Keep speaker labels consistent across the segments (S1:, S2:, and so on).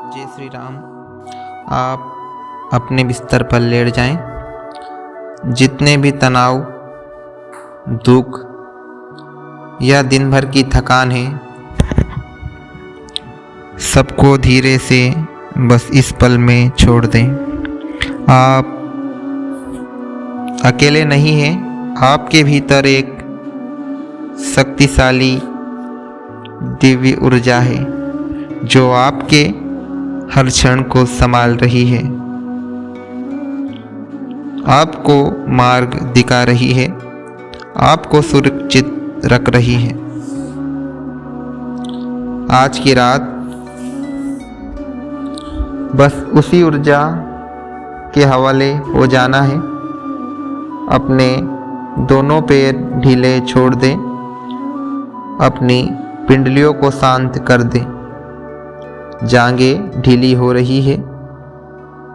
S1: जय श्री राम। आप अपने बिस्तर पर लेट जाएं। जितने भी तनाव, दुख या दिन भर की थकान है, सबको धीरे से बस इस पल में छोड़ दें। आप अकेले नहीं हैं। आपके भीतर एक शक्तिशाली दिव्य ऊर्जा है जो आपके हर क्षण को संभाल रही है, आपको मार्ग दिखा रही है, आपको सुरक्षित रख रही है। आज की रात बस उसी ऊर्जा के हवाले हो जाना है। अपने दोनों पैर ढीले छोड़ दें, अपनी पिंडलियों को शांत कर दें। जांघें ढीली हो रही है,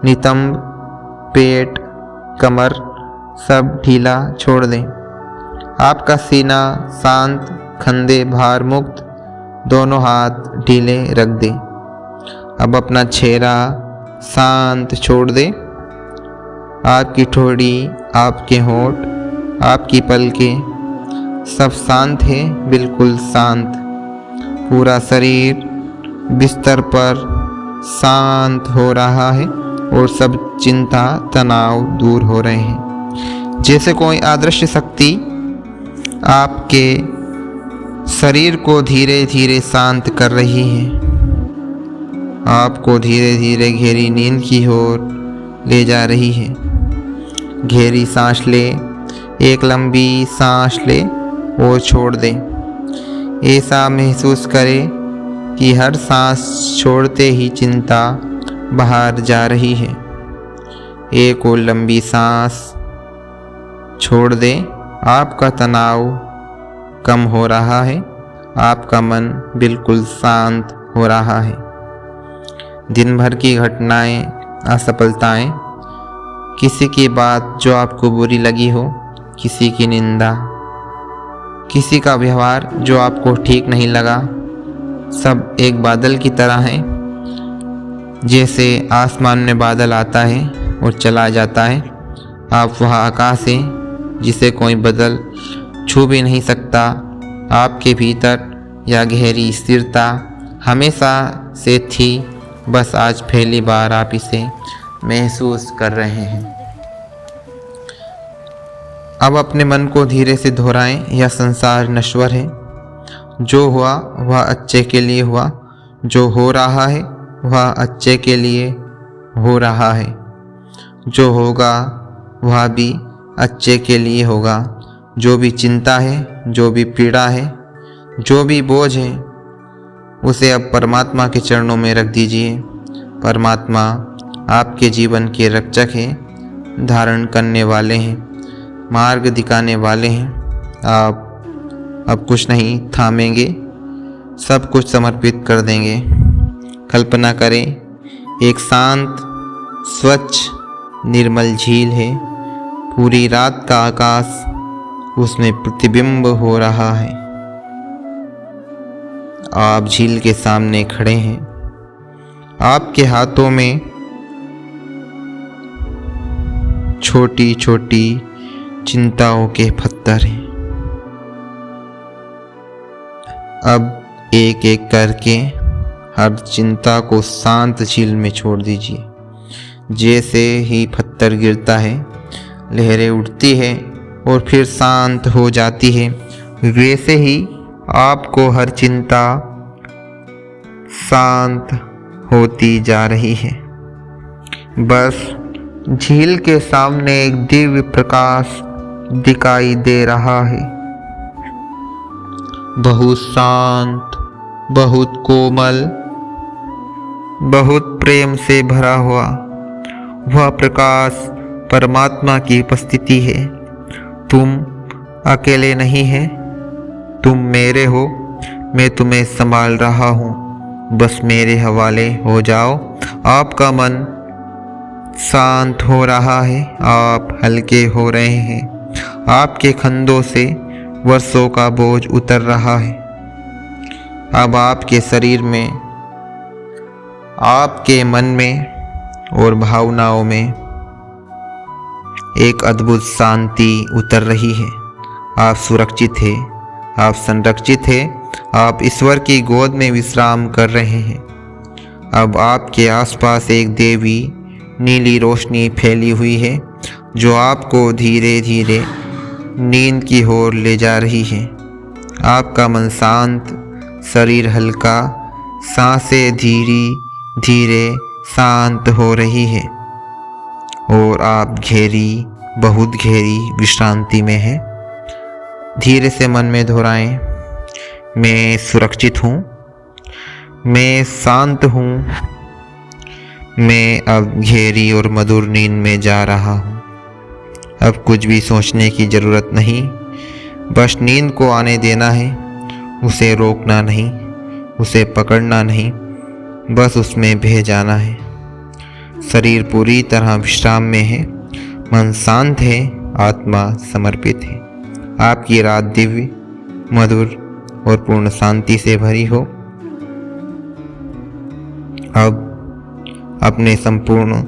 S1: नितंब, पेट, कमर सब ढीला छोड़ दें। आपका सीना शांत, कंधे भार मुक्त, दोनों हाथ ढीले रख दें। अब अपना चेहरा शांत छोड़ दें। आपकी ठोड़ी, आपके होंठ, आपकी पलकें सब शांत है, बिल्कुल शांत। पूरा शरीर बिस्तर पर शांत हो रहा है और सब चिंता, तनाव दूर हो रहे हैं। जैसे कोई अदृश्य शक्ति आपके शरीर को धीरे धीरे शांत कर रही है। आपको धीरे धीरे गहरी नींद की ओर ले जा रही है। गहरी सांस ले, एक लंबी सांस ले और छोड़ दें। ऐसा महसूस करें कि हर सांस छोड़ते ही चिंता बाहर जा रही है। एक और लंबी सांस छोड़ दें। आपका तनाव कम हो रहा है, आपका मन बिल्कुल शांत हो रहा है। दिन भर की घटनाएं, असफलताएं, किसी की बात जो आपको बुरी लगी हो, किसी की निंदा, किसी का व्यवहार जो आपको ठीक नहीं लगा, सब एक बादल की तरह है। जैसे आसमान में बादल आता है और चला जाता है, आप वह आकाश है जिसे कोई बदल छू भी नहीं सकता। आपके भीतर यह गहरी स्थिरता हमेशा से थी, बस आज पहली बार आप इसे महसूस कर रहे हैं। अब अपने मन को धीरे से दोहराएं। यह संसार नश्वर है। जो हुआ वह अच्छे के लिए हुआ, जो हो रहा है वह अच्छे के लिए हो रहा है, जो होगा वह भी अच्छे के लिए होगा। जो भी चिंता है, जो भी पीड़ा है, जो भी बोझ है, उसे अब परमात्मा के चरणों में रख दीजिए। परमात्मा आपके जीवन के रक्षक हैं, धारण करने वाले हैं, मार्ग दिखाने वाले हैं। आप अब कुछ नहीं थामेंगे, सब कुछ समर्पित कर देंगे। कल्पना करें, एक शांत, स्वच्छ, निर्मल झील है। पूरी रात का आकाश उसमें प्रतिबिंब हो रहा है। आप झील के सामने खड़े हैं। आपके हाथों में छोटी छोटी चिंताओं के पत्थर हैं। अब एक एक करके हर चिंता को शांत झील में छोड़ दीजिए। जैसे ही पत्थर गिरता है, लहरें उठती है और फिर शांत हो जाती है, वैसे ही आपको हर चिंता शांत होती जा रही है। बस झील के सामने एक दिव्य प्रकाश दिखाई दे रहा है, बहुत शांत, बहुत कोमल, बहुत प्रेम से भरा हुआ। वह प्रकाश परमात्मा की उपस्थिति है। तुम अकेले नहीं है, तुम मेरे हो। मैं तुम्हें संभाल रहा हूँ, बस मेरे हवाले हो जाओ। आपका मन शांत हो रहा है, आप हल्के हो रहे हैं। आपके कंधों से वर्षों का बोझ उतर रहा है। अब आपके शरीर में आपके मन में और भावनाओं में एक अद्भुत शांति उतर रही है। आप सुरक्षित हैं, आप संरक्षित हैं, आप ईश्वर की गोद में विश्राम कर रहे हैं। अब आपके आसपास एक देवी नीली रोशनी फैली हुई है जो आपको धीरे धीरे नींद की ओर ले जा रही है। आपका मन शांत, शरीर हल्का, सांसें धीरे धीरे शांत हो रही है और आप बहुत गहरी विश्रांति में हैं। धीरे से मन में दोहराएं, मैं सुरक्षित हूँ, मैं शांत हूँ, मैं अब गहरी और मधुर नींद में जा रहा हूँ। अब कुछ भी सोचने की ज़रूरत नहीं, बस नींद को आने देना है। उसे रोकना नहीं, उसे पकड़ना नहीं, बस उसमें बह जाना है। शरीर पूरी तरह विश्राम में है, मन शांत है, आत्मा समर्पित है। आपकी रात दिव्य, मधुर और पूर्ण शांति से भरी हो। अब अपने संपूर्ण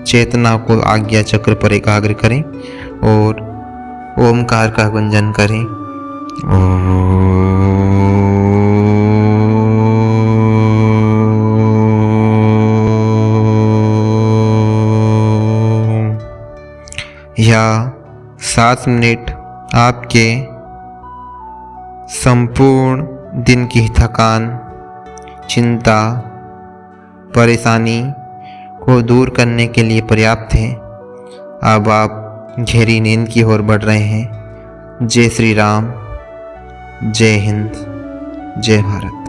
S1: चेतना को आज्ञा चक्र पर एकाग्र करें और ओमकार का गुंजन करें। या 7 मिनट आपके संपूर्ण दिन की थकान, चिंता, परेशानी को दूर करने के लिए पर्याप्त है। अब आप गहरी नींद की ओर बढ़ रहे हैं। जय श्री राम, जय हिंद, जय भारत।